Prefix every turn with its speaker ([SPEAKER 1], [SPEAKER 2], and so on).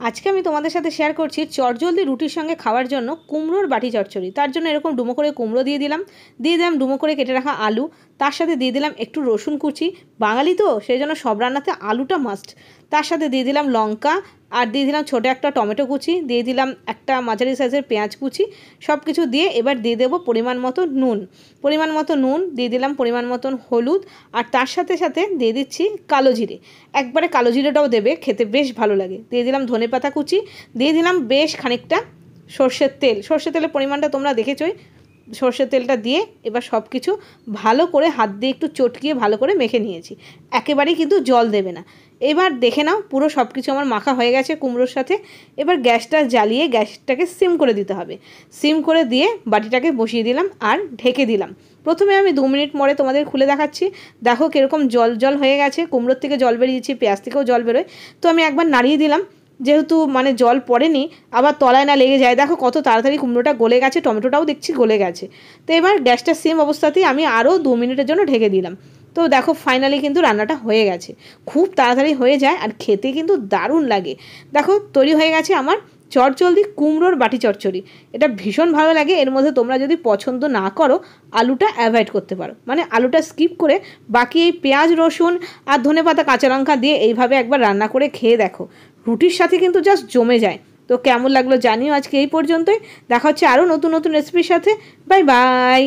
[SPEAKER 1] আজকে আমি তোমাদের সাথে শেয়ার করছি চটজলদি রুটির সঙ্গে খাওয়ার জন্য কুমড়োর বাটি চচ্চড়ি। তার জন্য এরকম ডুমো করে কুমড়ো দিয়ে দিলাম ডুমো করে কেটে রাখা আলু, তার সাথে দিয়ে দিলাম একটু রসুন কুচি। বাঙালি তো সেই জন্য সব রান্নাতে আলুটা মাস্ট। তার সাথে দিয়ে দিলাম লঙ্কা, আর দিয়ে দিলাম ছোটো একটা টমেটো কুচি, দিয়ে দিলাম একটা মাঝারি সাইজের পেঁয়াজ কুচি। সব কিছু দিয়ে এবার দিয়ে দেবো পরিমাণ মতো নুন, দিয়ে দিলাম পরিমাণ মতন হলুদ, আর তার সাথে সাথে দিয়ে দিচ্ছি কালো জিরে। একবারে কালো জিরেটাও দেবে, খেতে বেশ ভালো লাগে। দিয়ে দিলাম ধনেপাতা কুচি, দিয়ে দিলাম বেশ খানিকটা সর্ষের তেলের পরিমাণটা তোমরা দেখেছোই। সর্ষের তেলটা দিয়ে এবার সব কিছু ভালো করে হাত দিয়ে একটু চটকিয়ে ভালো করে মেখে নিয়েছি। একেবারেই কিন্তু জল দেবে না। এবার দেখে নাও পুরো সব কিছু আমার মাখা হয়ে গেছে কুমড়োর সাথে। এবার গ্যাসটা জ্বালিয়ে গ্যাসটাকে সিম করে দিতে হবে। সিম করে দিয়ে বাটিটাকে বসিয়ে দিলাম আর ঢেকে দিলাম। প্রথমে আমি 2 মিনিট পরে তোমাদের খুলে দেখাচ্ছি। দেখো কীরকম জল জল হয়ে গেছে, কুমড়োর থেকে জল বেরিয়েছে, পেঁয়াজ থেকেও জল বেরোয়। তো আমি একবার নাড়িয়ে দিলাম, যেহেতু মানে জল পড়েনি আবার তলায় না লেগে যায়। দেখো কত তাড়াতাড়ি কুমড়োটা গলে গেছে, টমেটোটাও দেখছি গলে গেছে। তো এবার গ্যাসটা সিম অবস্থাতেই আমি আরও 2 মিনিটের জন্য ঢেকে দিলাম। তো দেখো ফাইনালি কিন্তু রান্নাটা হয়ে গেছে। খুব তাড়াতাড়ি হয়ে যায় আর খেতে কিন্তু দারুণ লাগে। দেখো তৈরি হয়ে গেছে আমার চটজলদি কুমড়োর বাটি চচ্চড়ি। এটা ভীষণ ভালো লাগে। এর মধ্যে তোমরা যদি পছন্দ না করো আলুটা অ্যাভয়েড করতে পারো, মানে আলুটা স্কিপ করে বাকি এই পেঁয়াজ রসুন আর ধনেপাতা কাঁচা লঙ্কা দিয়ে এইভাবে একবার রান্না করে খেয়ে দেখো, রুটির সাথে কিন্তু জাস্ট জমে যায়। তো কেমন লাগলো জানিও। আজকে এই পর্যন্তই, দেখা হচ্ছে আরও নতুন নতুন রেসিপির সাথে। Bye bye.